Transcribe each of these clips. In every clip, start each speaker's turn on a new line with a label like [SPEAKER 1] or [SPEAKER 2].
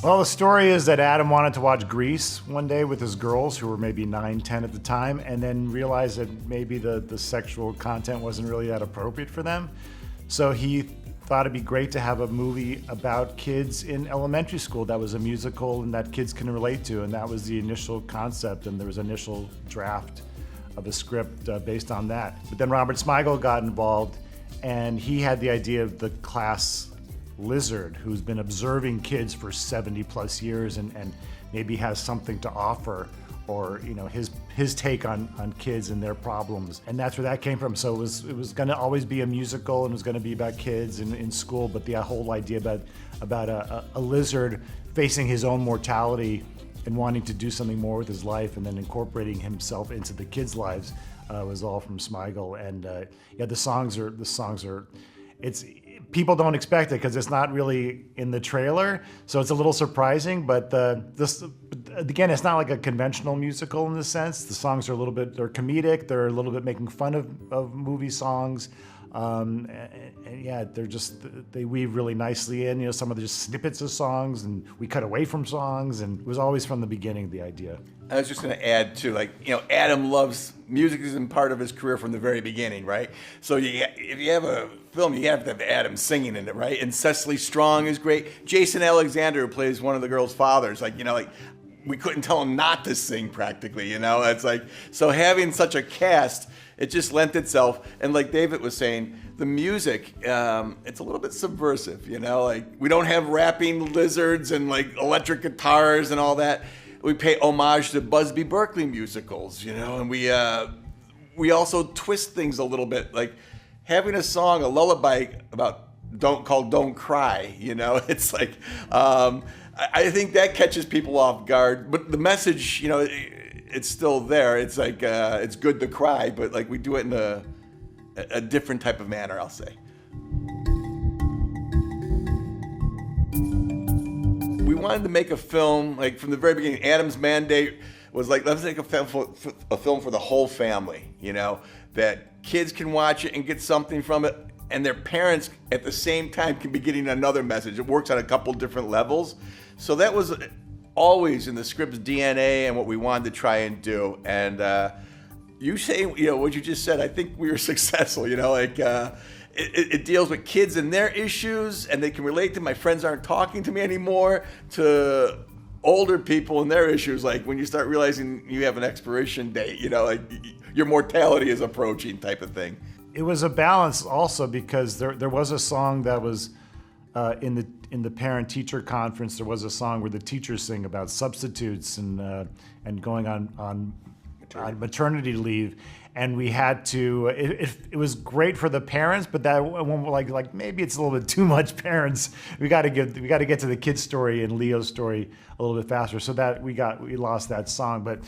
[SPEAKER 1] Well, the story is that Adam wanted to watch Grease one day with his girls, who were maybe 9, 10 at the time, and then realized that maybe the sexual content wasn't really that appropriate for them. So he thought it'd be great to have a movie about kids in elementary school that was a musical and that kids can relate to, and that was the initial concept, and there was an initial draft of a script based on that. But then Robert Smigel got involved, and he had the idea of the class lizard who's been observing kids for 70 plus years and maybe has something to offer, or his take on kids and their problems. And that's where that came from. So it was going to always be a musical, and it was going to be about kids in school, but the whole idea about a lizard facing his own mortality and wanting to do something more with his life, and then incorporating himself into the kids' lives was all from Smigel. And the songs are people don't expect it because it's not really in the trailer, so it's a little surprising. But again, it's not like a conventional musical in the sense. The songs are they're comedic. They're a little bit making fun of movie songs. And they weave really nicely in. Some of the just snippets of songs, and we cut away from songs, and it was always from the beginning the idea.
[SPEAKER 2] I was just going to add too, Adam loves music is in part of his career from the very beginning, right? So if you have a film, you have to have Adam singing in it, right? And Cecily Strong is great. Jason Alexander, who plays one of the girls' fathers, we couldn't tell him not to sing practically, It's so having such a cast, it just lent itself. And like David was saying, the music, it's a little bit subversive, we don't have rapping lizards and electric guitars and all that. We pay homage to Busby Berkeley musicals, and we also twist things a little bit, like having a song, a lullaby about Don't Cry, it's I think that catches people off guard, but the message, it's still there. It's it's good to cry, but we do it in a different type of manner, I'll say. We wanted to make a film, from the very beginning. Adam's mandate was let's make a film for the whole family, that kids can watch it and get something from it, and their parents at the same time can be getting another message. It works on a couple different levels. So that was always in the script's DNA and what we wanted to try and do. And you say, what you just said, I think we were successful, it deals with kids and their issues, and they can relate to my friends aren't talking to me anymore, to older people and their issues, when you start realizing you have an expiration date, your mortality is approaching type of thing.
[SPEAKER 1] It was a balance also, because there was a song that was in the parent-teacher conference. There was a song where the teachers sing about substitutes and going on maternity leave, and we had to. It was great for the parents, but that one maybe it's a little bit too much parents. We got to get to the kid's story and Leo's story a little bit faster, so that we lost that song. But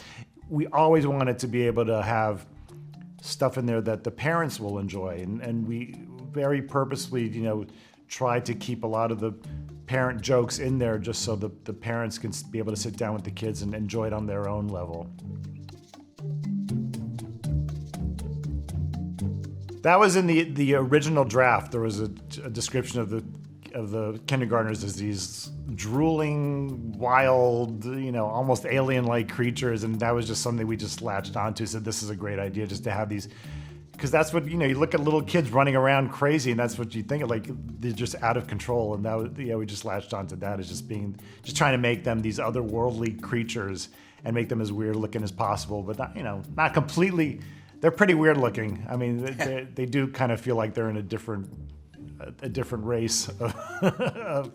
[SPEAKER 1] we always wanted to be able to have stuff in there that the parents will enjoy, and we very purposely, tried to keep a lot of the parent jokes in there just so the parents can be able to sit down with the kids and enjoy it on their own level. That was in the original draft. There was a description of the kindergartners as these drooling, wild, almost alien-like creatures, and that was just something we just latched onto. Said this is a great idea, just to have these, because that's what you look at little kids running around crazy, and that's what you think of, they're just out of control. And that was, we just latched onto that as just trying to make them these otherworldly creatures and make them as weird looking as possible, but not completely. They're pretty weird looking. I mean, they do kind of feel like they're in a different race of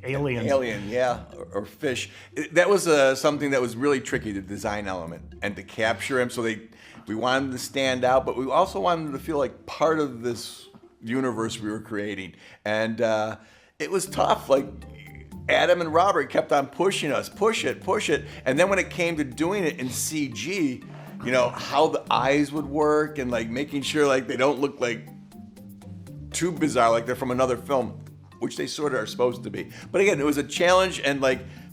[SPEAKER 1] aliens.
[SPEAKER 2] Alien, yeah, or fish. That was something that was really tricky, the design element, and to capture him. So we wanted them to stand out, but we also wanted them to feel like part of this universe we were creating. And it was tough. Adam and Robert kept on pushing us, push it. And then when it came to doing it in CG, how the eyes would work and making sure they don't look too bizarre, like they're from another film, which they sort of are supposed to be. But again, it was a challenge, and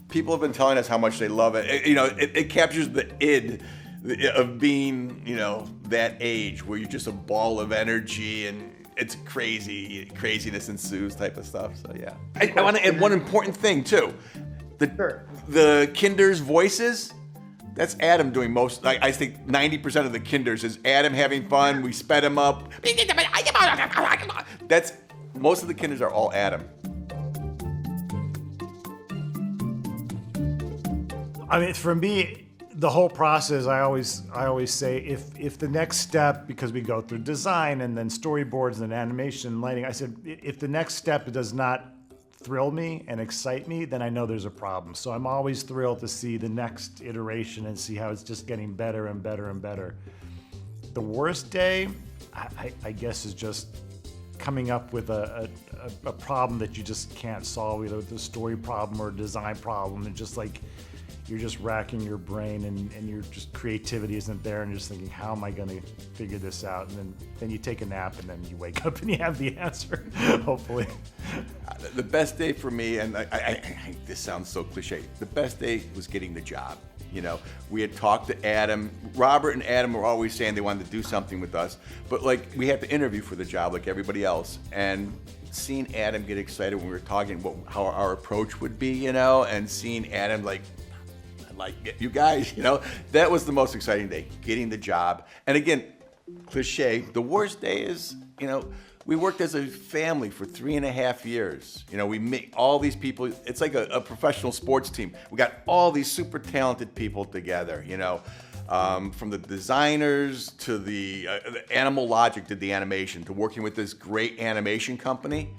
[SPEAKER 2] people have been telling us how much they love it. It captures the id of being, that age where you're just a ball of energy and it's craziness ensues type of stuff. So yeah. I want to add one important thing too. The Kinder's voices, that's Adam doing most. Like, I think 90% of the Kinders is Adam having fun. We sped him up. That's most of the Kinders are all Adam.
[SPEAKER 1] I mean, for me, the whole process, I always say, if the next step, because we go through design and then storyboards and animation and lighting, I said, if the next step does not thrill me and excite me, then I know there's a problem. So I'm always thrilled to see the next iteration and see how it's just getting better and better and better. The worst day, I guess, is just coming up with a problem that you just can't solve, either the story problem or design problem, and just like, you're just racking your brain and your just creativity isn't there, and you're just thinking, how am I going to figure this out? And then you take a nap and then you wake up and you have the answer, hopefully.
[SPEAKER 2] The best day for me, and this sounds so cliche, the best day was getting the job. You know, we had talked to Adam. Robert and Adam were always saying they wanted to do something with us, but like, we had to interview for the job like everybody else. And seeing Adam get excited when we were talking about how our approach would be, you know, and seeing Adam like you guys, you know, that was the most exciting day, getting the job. And again, cliche, the worst day is, you know, we worked as a family for 3.5 years. You know, we make all these people, it's like a professional sports team. We got all these super talented people together, you know, from the designers to the Animal Logic did the animation, to working with this great animation company.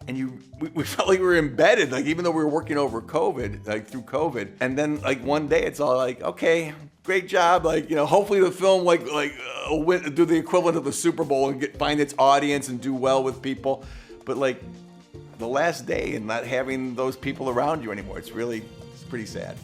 [SPEAKER 2] And we felt like we were embedded, like, even though we were working over COVID, like through COVID. And then like one day it's all like, okay, great job. Like, you know, hopefully the film will do the equivalent of the Super Bowl and find its audience and do well with people. But like the last day and not having those people around you anymore, it's pretty sad.